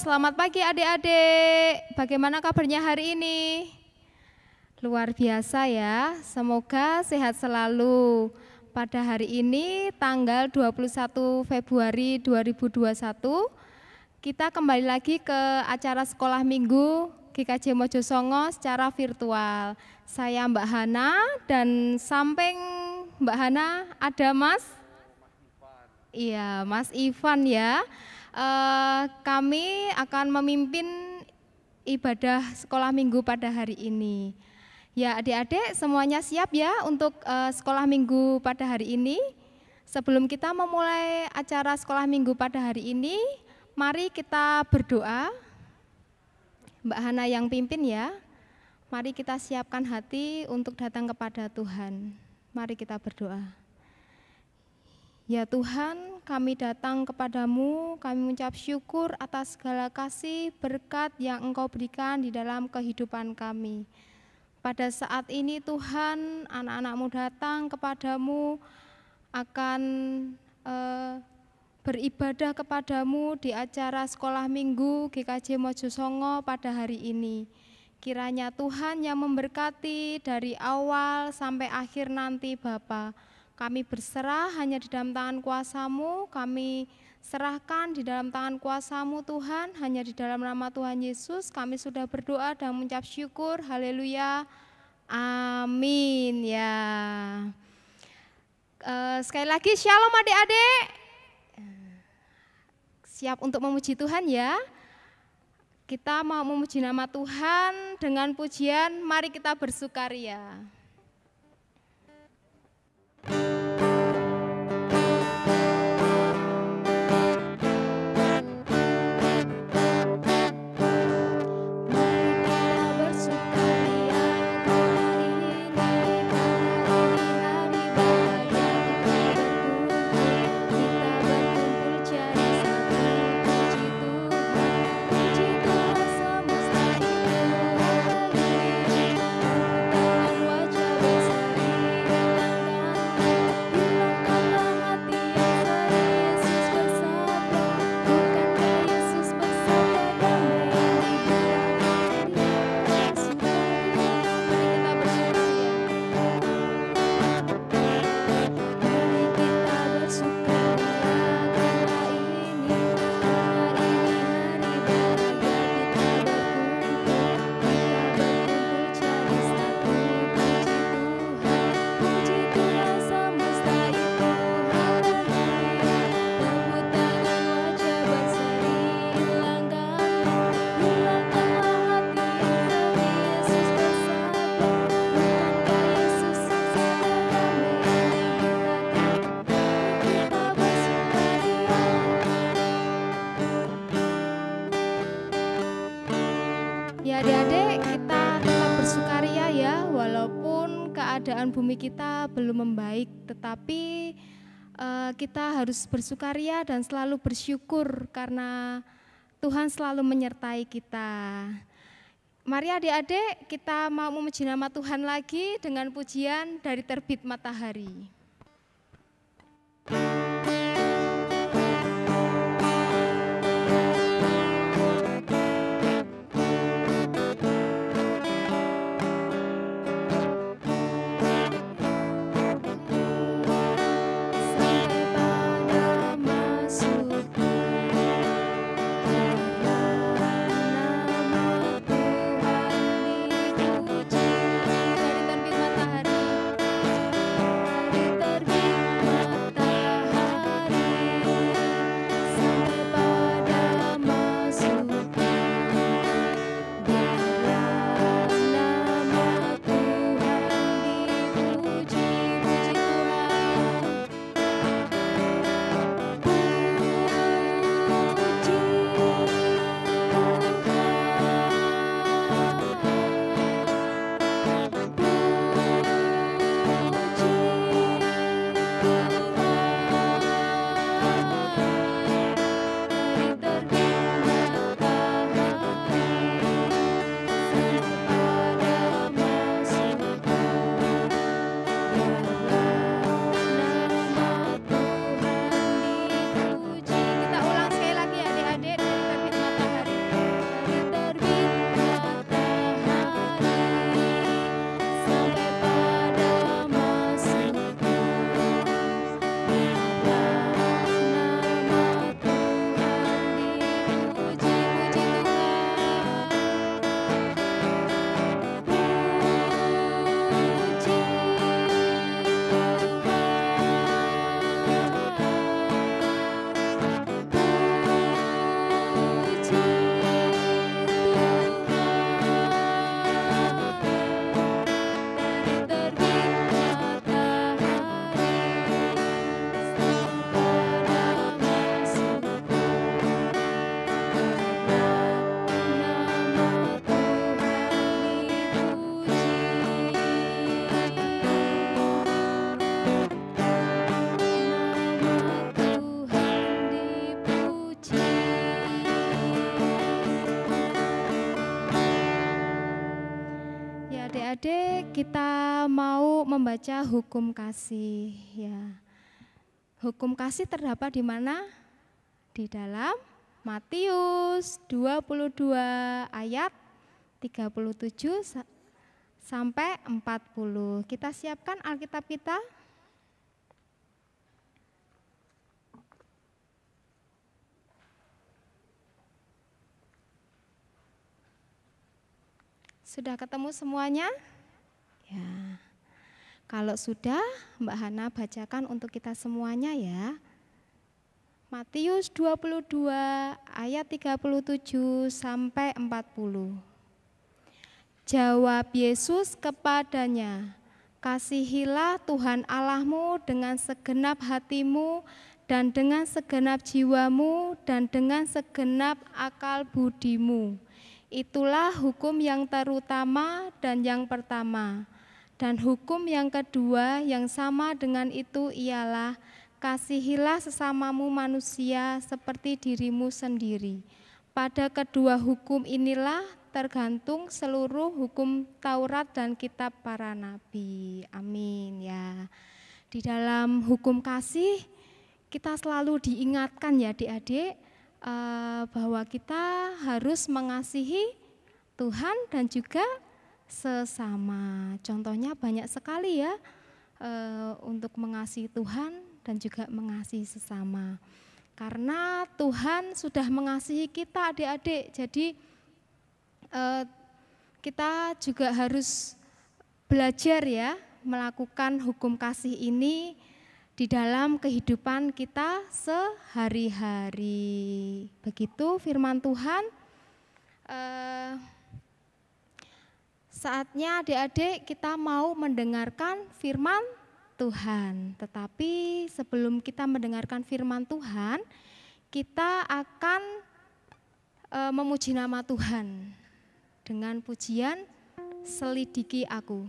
Selamat pagi adik-adik. Bagaimana kabarnya hari ini? Luar biasa ya, semoga sehat selalu. Pada hari ini tanggal 21 Februari 2021, kita kembali lagi ke acara sekolah minggu GKJ Mojosongo secara virtual. Saya Mbak Hana dan samping Mbak Hana ada Mas? Iya, Mas Ivan ya. Kami akan memimpin ibadah sekolah minggu pada hari ini. Ya adik-adik semuanya siap ya untuk sekolah minggu pada hari ini. Sebelum kita memulai acara sekolah minggu pada hari ini, mari kita berdoa. Mbak Hana yang pimpin ya. Mari kita siapkan hati untuk datang kepada Tuhan. Mari kita berdoa. Ya Tuhan, kami datang kepadamu, kami mengucap syukur atas segala kasih berkat yang Engkau berikan di dalam kehidupan kami. Pada saat ini Tuhan, anak-anak-mu datang kepadamu akan beribadah kepadamu di acara sekolah minggu GKJ Mojosongo pada hari ini. Kiranya Tuhan yang memberkati dari awal sampai akhir nanti Bapa. Kami berserah hanya di dalam tangan kuasa-Mu, kami serahkan di dalam tangan kuasa-Mu Tuhan, hanya di dalam nama Tuhan Yesus kami sudah berdoa dan mengucap syukur, haleluya, amin ya. Sekali lagi shalom adik-adik, siap untuk memuji Tuhan ya. Kita mau memuji nama Tuhan dengan pujian, mari kita bersukaria. Keadaan bumi kita belum membaik, tetapi kita harus bersukaria dan selalu bersyukur karena Tuhan selalu menyertai kita. Mari adik-adik kita mau memuji nama Tuhan lagi dengan pujian dari Terbit Matahari. Dari Adik-adik, kita mau membaca hukum kasih ya. Hukum kasih terdapat di mana? Di dalam Matius 22 ayat 37 sampai 40. Kita siapkan Alkitab kita. Sudah ketemu semuanya? Ya. Kalau sudah, Mbak Hana bacakan untuk kita semuanya ya. Matius 22 ayat 37 sampai 40. Jawab Yesus kepadanya, "Kasihilah Tuhan Allahmu dengan segenap hatimu dan dengan segenap jiwamu dan dengan segenap akal budimu. Itulah hukum yang terutama dan yang pertama. Dan hukum yang kedua yang sama dengan itu ialah, kasihilah sesamamu manusia seperti dirimu sendiri. Pada kedua hukum inilah tergantung seluruh hukum Taurat dan kitab para nabi." Amin ya. Di dalam hukum kasih kita selalu diingatkan ya adik-adik, bahwa kita harus mengasihi Tuhan dan juga sesama. Contohnya banyak sekali ya, untuk mengasihi Tuhan dan juga mengasihi sesama. Karena Tuhan sudah mengasihi kita adik-adik, jadi kita juga harus belajar ya melakukan hukum kasih ini di dalam kehidupan kita sehari-hari. Begitu firman Tuhan. Saatnya adik-adik kita mau mendengarkan firman Tuhan. Tetapi sebelum kita mendengarkan firman Tuhan, kita akan memuji nama Tuhan dengan pujian "Selidiki Aku".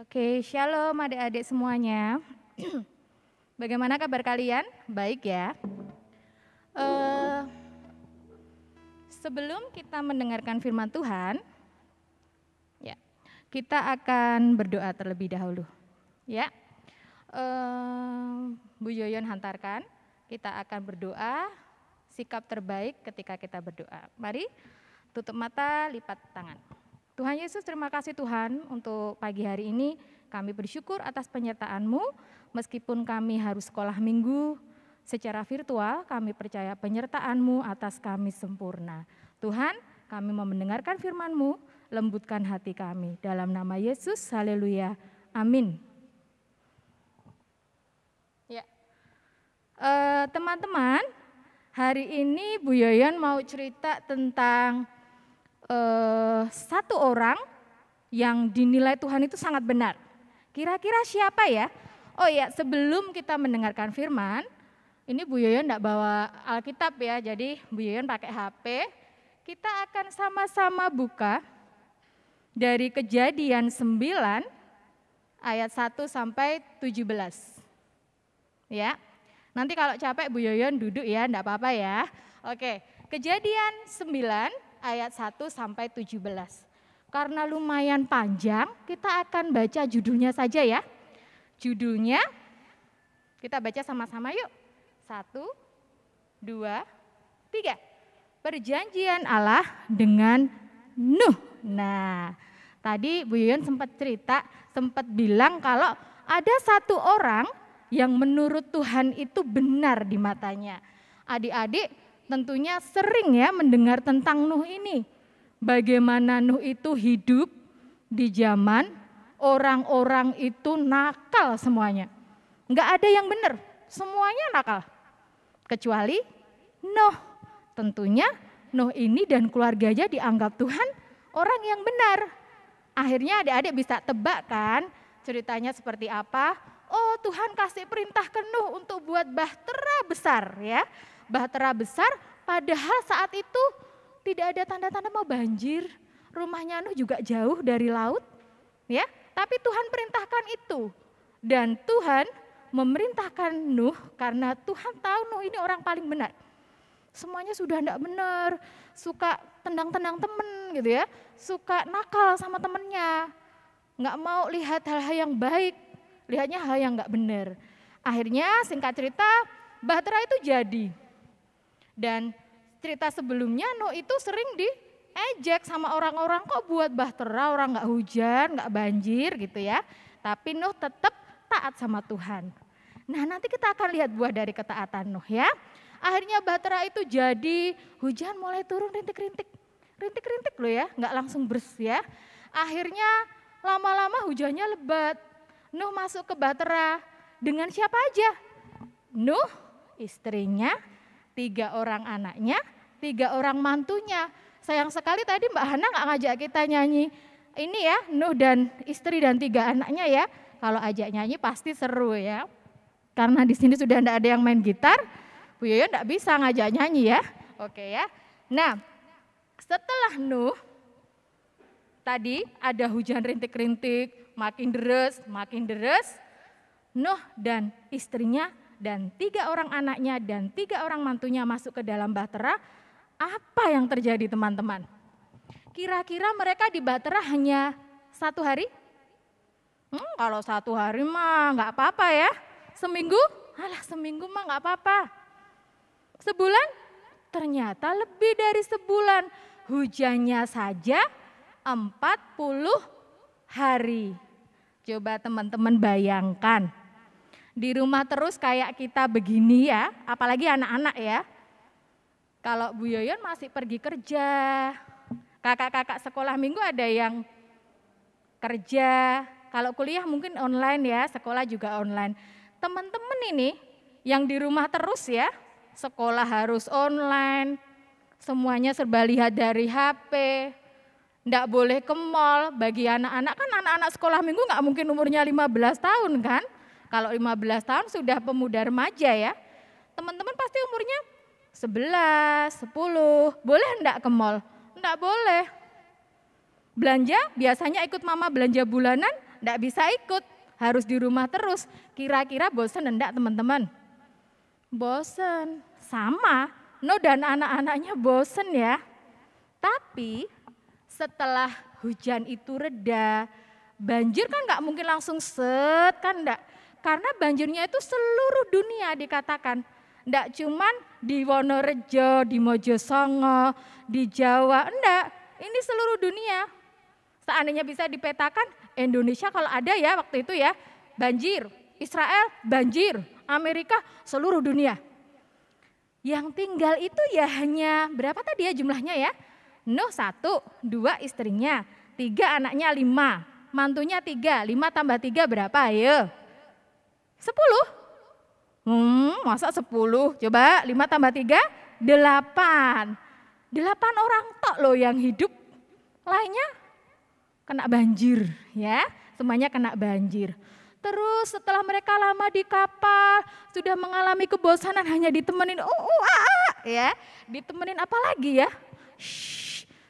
Oke, shalom adik-adik semuanya. Bagaimana kabar kalian? Baik ya. Sebelum kita mendengarkan firman Tuhan, ya, kita akan berdoa terlebih dahulu. Ya, Bu Yoyon hantarkan. Kita akan berdoa. Sikap terbaik ketika kita berdoa. Mari tutup mata, lipat tangan. Tuhan Yesus, terima kasih Tuhan untuk pagi hari ini. Kami bersyukur atas penyertaan-Mu, meskipun kami harus sekolah minggu secara virtual, kami percaya penyertaan-Mu atas kami sempurna. Tuhan, kami mau mendengarkan firman-Mu, lembutkan hati kami. Dalam nama Yesus, haleluya, amin. Ya, teman-teman, hari ini Bu Yoyon mau cerita tentang satu orang yang dinilai Tuhan itu sangat benar. Kira-kira siapa ya? Oh ya, sebelum kita mendengarkan firman, ini Bu Yoyon enggak bawa Alkitab ya, jadi Bu Yoyon pakai HP. Kita akan sama-sama buka dari Kejadian 9 ayat 1 sampai 17. Ya. Nanti kalau capek Bu Yoyon duduk ya, enggak apa-apa ya. Oke, Kejadian 9 ayat 1 sampai 17. Karena lumayan panjang, kita akan baca judulnya saja ya. Judulnya, kita baca sama-sama yuk. 1, 2, 3. Perjanjian Allah dengan Nuh. Nah, tadi Bu Yoyon sempat cerita, sempat bilang kalau ada satu orang yang menurut Tuhan itu benar di matanya. Adik-adik tentunya sering ya mendengar tentang Nuh ini. Bagaimana Nuh itu hidup di zaman orang-orang itu nakal semuanya. Enggak ada yang benar, semuanya nakal. Kecuali Nuh. Tentunya Nuh ini dan keluarganya dianggap Tuhan orang yang benar. Akhirnya adik-adik bisa tebak kan ceritanya seperti apa. Oh, Tuhan kasih perintah ke Nuh untuk buat bahtera besar ya. Bahtera besar, padahal saat itu tidak ada tanda-tanda mau banjir. Rumahnya Nuh juga jauh dari laut, ya. Tapi Tuhan perintahkan itu. Dan Tuhan memerintahkan Nuh karena Tuhan tahu Nuh ini orang paling benar. Semuanya sudah tidak benar, suka tendang-tendang temen gitu ya. Suka nakal sama temennya, nggak mau lihat hal-hal yang baik, lihatnya hal yang nggak benar. Akhirnya singkat cerita, bahtera itu jadi. Dan cerita sebelumnya Nuh itu sering diejek sama orang-orang, kok buat bahtera, orang nggak hujan, nggak banjir gitu ya. Tapi Nuh tetap taat sama Tuhan. Nah, nanti kita akan lihat buah dari ketaatan Nuh ya. Akhirnya bahtera itu jadi, hujan mulai turun rintik-rintik. Rintik-rintik loh ya, nggak langsung bers ya. Akhirnya lama-lama hujannya lebat. Nuh masuk ke bahtera dengan siapa aja? Nuh, istrinya, 3 orang anaknya, 3 orang mantunya. Sayang sekali tadi Mbak Hana nggak ngajak kita nyanyi ini ya, Nuh dan istri dan 3 anaknya ya. Kalau ajak nyanyi pasti seru ya. Karena di sini sudah tidak ada yang main gitar, Bu Yoyo tidak bisa ngajak nyanyi ya. Oke ya. Nah, setelah Nuh, tadi ada hujan rintik-rintik, makin deres. Nuh dan istrinya dan 3 orang anaknya dan 3 orang mantunya masuk ke dalam bahtera. Apa yang terjadi teman-teman? Kira-kira mereka di bahtera hanya 1 hari? Kalau 1 hari mah nggak apa-apa ya. Seminggu? Alah, seminggu mah nggak apa-apa. Sebulan? Ternyata lebih dari sebulan. Hujannya saja 40 hari. Coba teman-teman bayangkan. Di rumah terus kayak kita begini ya, apalagi anak-anak ya. Kalau Bu Yoyon masih pergi kerja, kakak-kakak sekolah minggu ada yang kerja, kalau kuliah mungkin online ya, sekolah juga online. Teman-teman ini yang di rumah terus ya, sekolah harus online, semuanya serba lihat dari HP, enggak boleh ke mall. Bagi anak-anak kan anak-anak sekolah minggu enggak mungkin umurnya 15 tahun kan. Kalau 15 tahun sudah pemuda remaja ya. Teman-teman pasti umurnya 11, 10, boleh enggak ke mall? Enggak boleh. Belanja biasanya ikut mama belanja bulanan, enggak bisa ikut, harus di rumah terus. Kira-kira bosen enggak teman-teman? Bosen, sama. No dan anak-anaknya bosen ya. Tapi setelah hujan itu reda, banjir kan enggak mungkin langsung set kan enggak. Karena banjirnya itu seluruh dunia dikatakan. Enggak cuman di Wonorejo, di Mojosongo, di Jawa, enggak. Ini seluruh dunia. Seandainya bisa dipetakan, Indonesia kalau ada ya waktu itu ya, banjir. Israel banjir, Amerika seluruh dunia. Yang tinggal itu ya hanya berapa tadi ya jumlahnya ya? Nuh 1, 2 istrinya, 3 anaknya, 5. Mantunya 3, 5 tambah 3 berapa ayo? 10. Masa 10? Coba 5 tambah 3, 8. 8 orang tok loh yang hidup. Lainnya kena banjir ya, semuanya kena banjir. Terus setelah mereka lama di kapal, sudah mengalami kebosanan hanya ditemenin ya. Ditemenin apa lagi ya?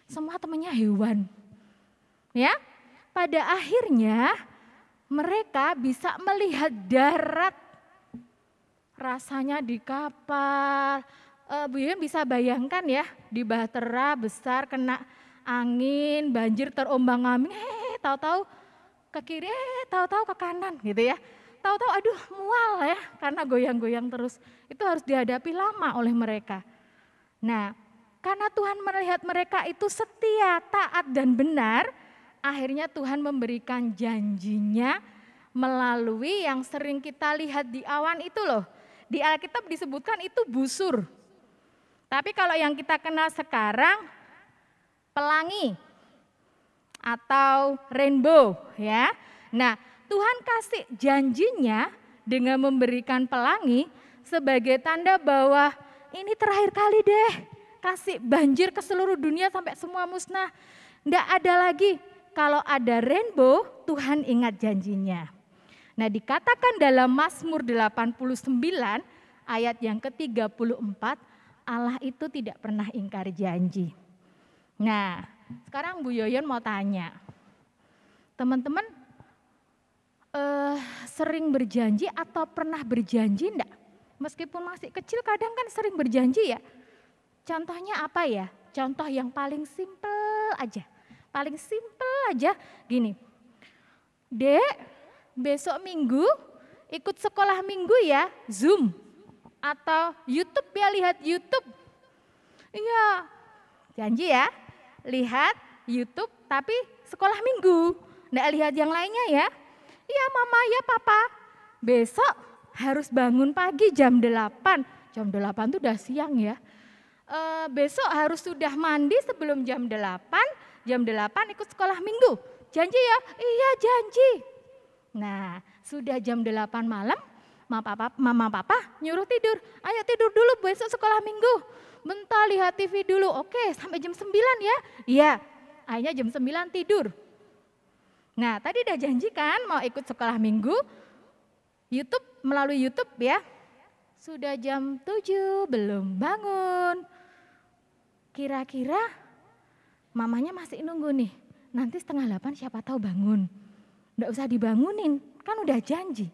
Semua temannya hewan. Ya. Pada akhirnya mereka bisa melihat darat. Rasanya di kapal, Bu Yuyun bisa bayangkan ya, di bahtera besar kena angin, banjir terombang-ambing, tahu-tahu ke kiri, tahu-tahu ke kanan gitu ya. Tahu-tahu aduh mual ya, karena goyang-goyang terus. Itu harus dihadapi lama oleh mereka. Nah, karena Tuhan melihat mereka itu setia, taat dan benar, akhirnya Tuhan memberikan janjinya melalui yang sering kita lihat di awan itu loh. Di Alkitab disebutkan itu busur. Tapi kalau yang kita kenal sekarang pelangi atau rainbow ya. Nah, Tuhan kasih janjinya dengan memberikan pelangi sebagai tanda bahwa ini terakhir kali deh kasih banjir ke seluruh dunia sampai semua musnah. Nggak ada lagi. Kalau ada rainbow, Tuhan ingat janjinya. Nah, dikatakan dalam Mazmur 89 ayat yang ke-34, Allah itu tidak pernah ingkar janji. Nah, sekarang Bu Yoyon mau tanya, teman-teman sering berjanji atau pernah berjanji enggak? Meskipun masih kecil kadang kan sering berjanji ya. Contohnya apa ya? Contoh yang paling simpel aja. Paling simpel aja gini. Dek, besok minggu ikut sekolah minggu ya, Zoom atau YouTube ya, lihat YouTube. Iya, janji ya, lihat YouTube tapi sekolah minggu, nggak lihat yang lainnya ya. Iya mama, ya papa, besok harus bangun pagi jam 8, jam 8 tuh udah siang ya. Besok harus sudah mandi sebelum jam 8 ikut sekolah minggu, janji ya, iya janji. Nah, sudah jam 8 malam, mama papa nyuruh tidur. Ayo tidur dulu besok sekolah minggu. Bentar lihat TV dulu. Oke, sampai jam 9 ya. Iya, akhirnya jam 9 tidur. Nah, tadi udah janji kan mau ikut sekolah minggu. YouTube, melalui YouTube ya. Sudah jam 7 belum bangun. Kira-kira mamanya masih nunggu nih. Nanti setengah 8 siapa tahu bangun. Nggak usah dibangunin, kan udah janji.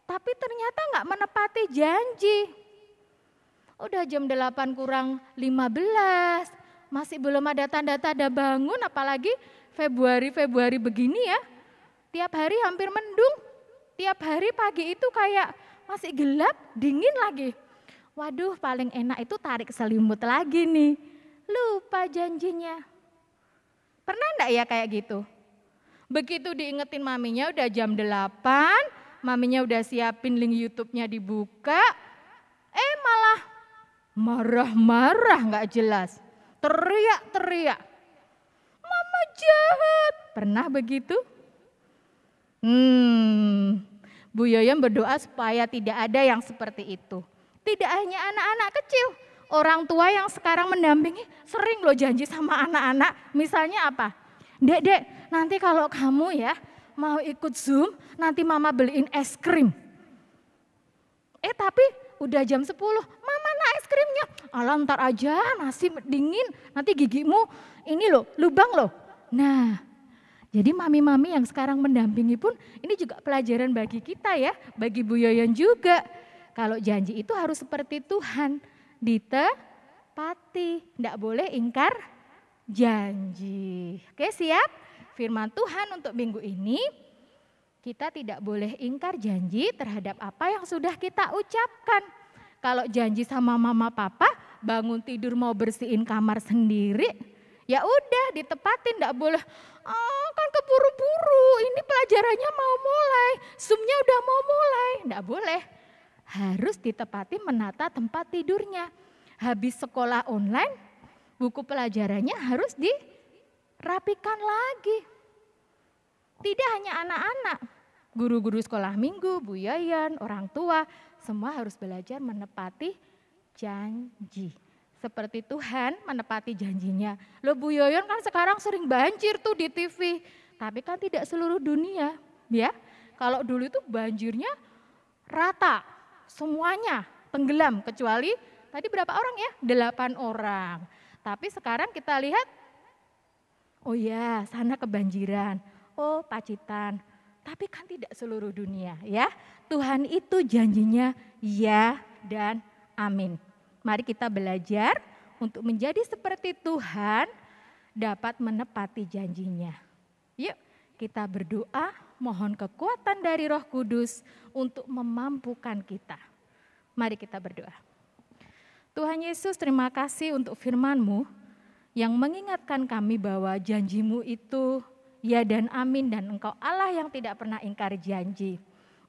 Tapi ternyata nggak menepati janji. Udah jam 8 kurang 15, masih belum ada tanda-tanda bangun, apalagi Februari begini ya. Tiap hari hampir mendung, tiap hari pagi itu kayak masih gelap, dingin lagi. Waduh, paling enak itu tarik selimut lagi nih. Lupa janjinya. Pernah enggak ya kayak gitu? Begitu diingetin maminya udah jam 8, maminya udah siapin link YouTube-nya dibuka, malah marah-marah nggak jelas, teriak-teriak. Mama jahat. Pernah begitu? Bu Yoyon berdoa supaya tidak ada yang seperti itu. Tidak hanya anak-anak kecil, orang tua yang sekarang mendampingi sering loh janji sama anak-anak. Misalnya apa? Dek, nanti kalau kamu ya mau ikut Zoom, nanti mama beliin es krim. Tapi udah jam 10, mama nak es krimnya. Alah ntar aja, nasi dingin, nanti gigimu ini loh, lubang loh. Nah, Jadi mami-mami yang sekarang mendampingi pun ini juga pelajaran bagi kita ya, bagi Bu Yoyon juga. Kalau janji itu harus seperti Tuhan, ditepati, tidak boleh ingkar janji. Oke, siap? Firman Tuhan untuk minggu ini, kita tidak boleh ingkar janji terhadap apa yang sudah kita ucapkan. Kalau janji sama mama papa, bangun tidur mau bersihin kamar sendiri, ya udah ditepatin, tidak boleh. Oh, kan keburu-buru, ini pelajarannya mau mulai, Zoom-nya udah mau mulai, tidak boleh. Harus ditepati menata tempat tidurnya. Habis sekolah online, buku pelajarannya harus dirapikan lagi. Tidak hanya anak-anak, guru-guru sekolah minggu, Bu Yoyon, orang tua, semua harus belajar menepati janji. Seperti Tuhan menepati janjinya. Loh Bu Yoyon kan sekarang sering banjir tuh di TV. Tapi kan tidak seluruh dunia ya. Kalau dulu itu banjirnya rata, semuanya tenggelam. Kecuali tadi berapa orang ya? 8 orang. Tapi sekarang kita lihat, oh ya sana kebanjiran, oh Pacitan. Tapi kan tidak seluruh dunia ya. Tuhan itu janjinya ya dan amin. Mari kita belajar untuk menjadi seperti Tuhan, dapat menepati janjinya. Yuk kita berdoa, mohon kekuatan dari Roh Kudus untuk memampukan kita. Mari kita berdoa. Tuhan Yesus, terima kasih untuk firman-Mu yang mengingatkan kami bahwa janji-Mu itu ya dan amin, dan Engkau Allah yang tidak pernah ingkar janji.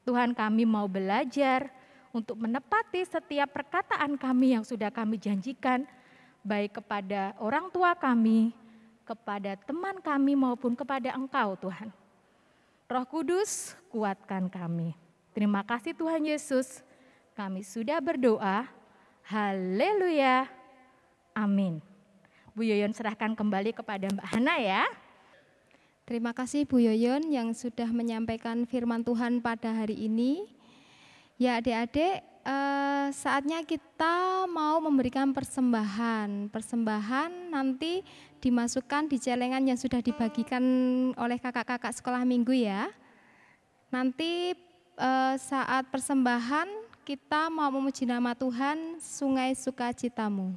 Tuhan, kami mau belajar untuk menepati setiap perkataan kami yang sudah kami janjikan, baik kepada orang tua kami, kepada teman kami maupun kepada Engkau Tuhan. Roh Kudus, kuatkan kami. Terima kasih Tuhan Yesus, kami sudah berdoa. Haleluya, amin. Bu Yoyon serahkan kembali kepada Mbak Hana ya. Terima kasih Bu Yoyon yang sudah menyampaikan firman Tuhan pada hari ini. Ya adik-adik, saatnya kita mau memberikan persembahan. Persembahan nanti dimasukkan di celengan yang sudah dibagikan oleh kakak-kakak sekolah minggu ya. Nanti saat persembahan kita mau memuji nama Tuhan, Sungai Sukacitamu.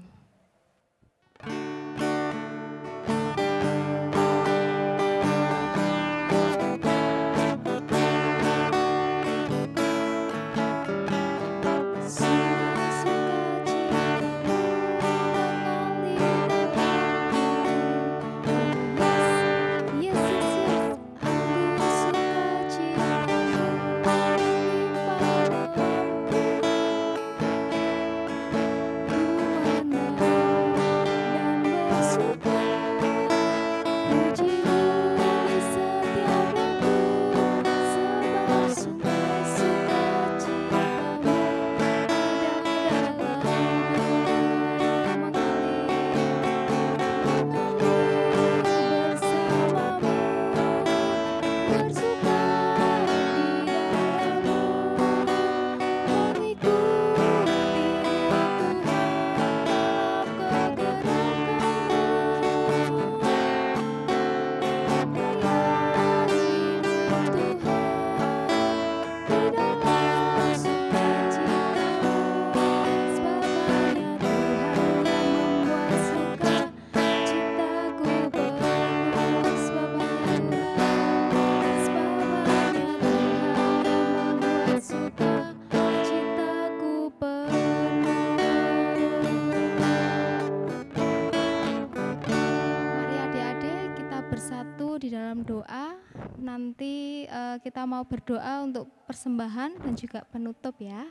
Nanti kita mau berdoa untuk persembahan dan juga penutup ya.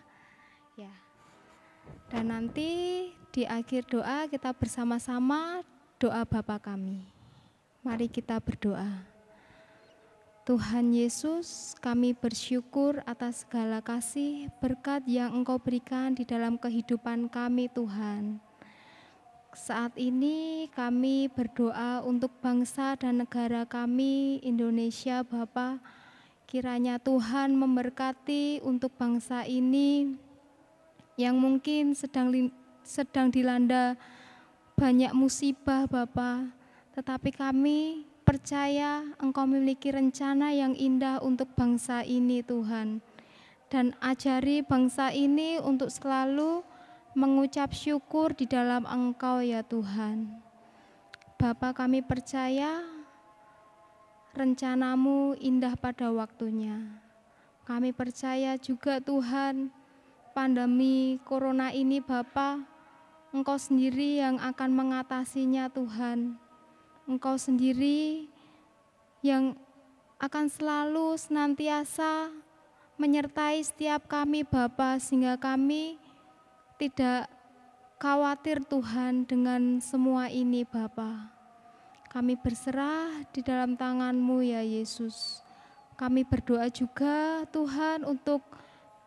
Ya. Dan nanti di akhir doa kita bersama-sama doa Bapa kami. Mari kita berdoa. Tuhan Yesus, kami bersyukur atas segala kasih berkat yang Engkau berikan di dalam kehidupan kami Tuhan. Saat ini kami berdoa untuk bangsa dan negara kami Indonesia Bapa. Kiranya Tuhan memberkati untuk bangsa ini yang mungkin sedang dilanda banyak musibah Bapa. Tetapi kami percaya Engkau memiliki rencana yang indah untuk bangsa ini Tuhan. Dan ajari bangsa ini untuk selalu mengucap syukur di dalam Engkau ya Tuhan. Bapa, kami percaya rencana-Mu indah pada waktunya. Kami percaya juga Tuhan, pandemi corona ini Bapa, Engkau sendiri yang akan mengatasinya Tuhan. Engkau sendiri yang akan selalu senantiasa menyertai setiap kami Bapa, sehingga kami tidak khawatir Tuhan dengan semua ini Bapa. Kami berserah di dalam tangan-Mu ya Yesus. Kami berdoa juga Tuhan untuk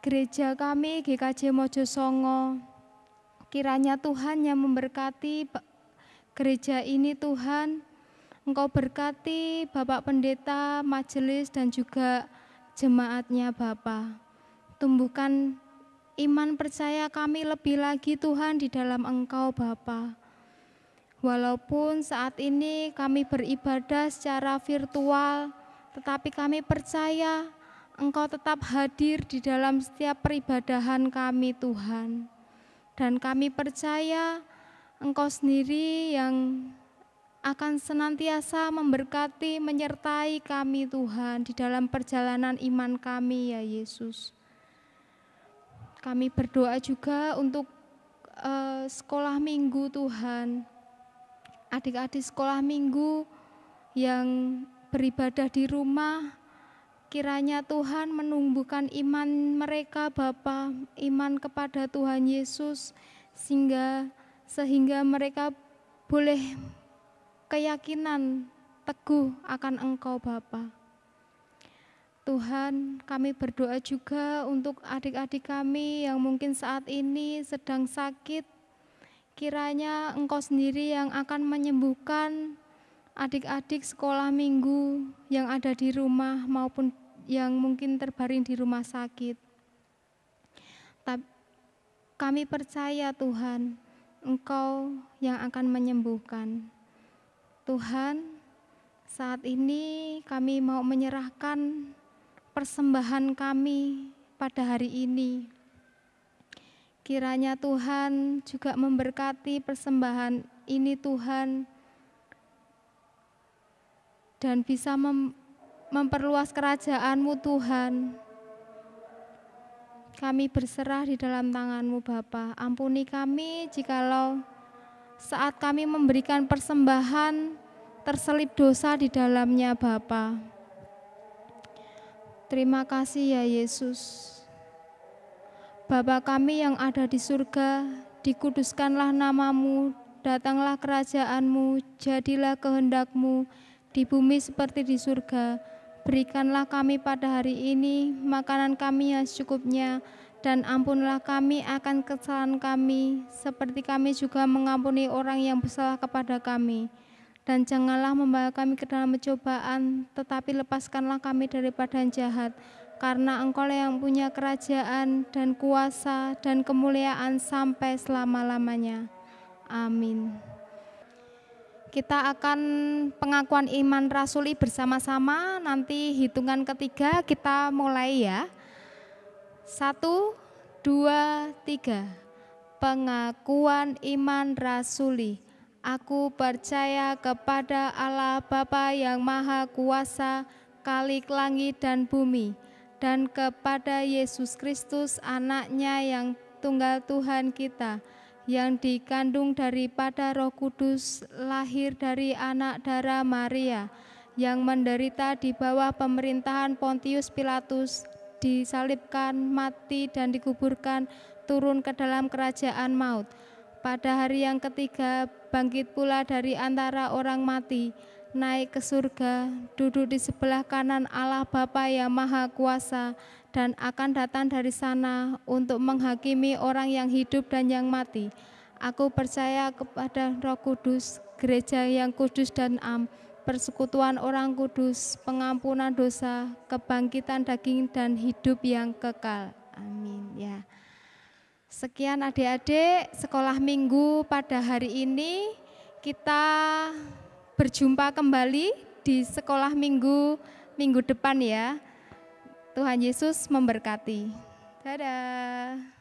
gereja kami GKJ Mojosongo. Kiranya Tuhan yang memberkati gereja ini Tuhan. Engkau berkati Bapak Pendeta, majelis dan juga jemaatnya Bapa. Tumbuhkan iman percaya kami lebih lagi Tuhan di dalam Engkau Bapa. Walaupun saat ini kami beribadah secara virtual, tetapi kami percaya Engkau tetap hadir di dalam setiap peribadahan kami Tuhan. Dan kami percaya Engkau sendiri yang akan senantiasa memberkati, menyertai kami Tuhan di dalam perjalanan iman kami ya Yesus. Kami berdoa juga untuk sekolah minggu Tuhan. Adik-adik sekolah minggu yang beribadah di rumah, kiranya Tuhan menumbuhkan iman mereka Bapa, iman kepada Tuhan Yesus, sehingga mereka boleh keyakinan teguh akan Engkau Bapa. Tuhan, kami berdoa juga untuk adik-adik kami yang mungkin saat ini sedang sakit. Kiranya Engkau sendiri yang akan menyembuhkan adik-adik sekolah minggu yang ada di rumah maupun yang mungkin terbaring di rumah sakit. Kami percaya Tuhan, Engkau yang akan menyembuhkan. Tuhan, saat ini kami mau menyerahkan persembahan kami pada hari ini. Kiranya Tuhan juga memberkati persembahan ini Tuhan, dan bisa memperluas kerajaan-Mu Tuhan. Kami berserah di dalam tangan-Mu Bapa. Ampuni kami jikalau saat kami memberikan persembahan terselip dosa di dalamnya Bapa. Terima kasih ya Yesus. Bapa kami yang ada di surga, dikuduskanlah nama-Mu, datanglah kerajaan-Mu, jadilah kehendak-Mu di bumi seperti di surga. Berikanlah kami pada hari ini makanan kami yang secukupnya, dan ampunlah kami akan kesalahan kami, seperti kami juga mengampuni orang yang bersalah kepada kami. Dan janganlah membawa kami ke dalam pencobaan, tetapi lepaskanlah kami daripada yang jahat, karena Engkau yang punya kerajaan dan kuasa dan kemuliaan sampai selama-lamanya. Amin. Kita akan pengakuan iman rasuli bersama-sama, nanti hitungan ketiga kita mulai ya. 1, 2, 3. Pengakuan iman rasuli. Aku percaya kepada Allah Bapa yang Maha Kuasa, Khalik langit dan bumi, dan kepada Yesus Kristus anaknya yang tunggal Tuhan kita, yang dikandung daripada Roh Kudus, lahir dari anak darah Maria, yang menderita di bawah pemerintahan Pontius Pilatus, disalibkan, mati dan dikuburkan, turun ke dalam kerajaan maut. Pada hari yang ketiga bangkit pula dari antara orang mati, naik ke surga, duduk di sebelah kanan Allah Bapa yang Maha Kuasa, dan akan datang dari sana untuk menghakimi orang yang hidup dan yang mati. Aku percaya kepada Roh Kudus, gereja yang kudus dan am, persekutuan orang kudus, pengampunan dosa, kebangkitan daging dan hidup yang kekal. Amin. Ya. Sekian adik-adik sekolah minggu pada hari ini, kita berjumpa kembali di sekolah minggu depan ya. Tuhan Yesus memberkati. Dadah.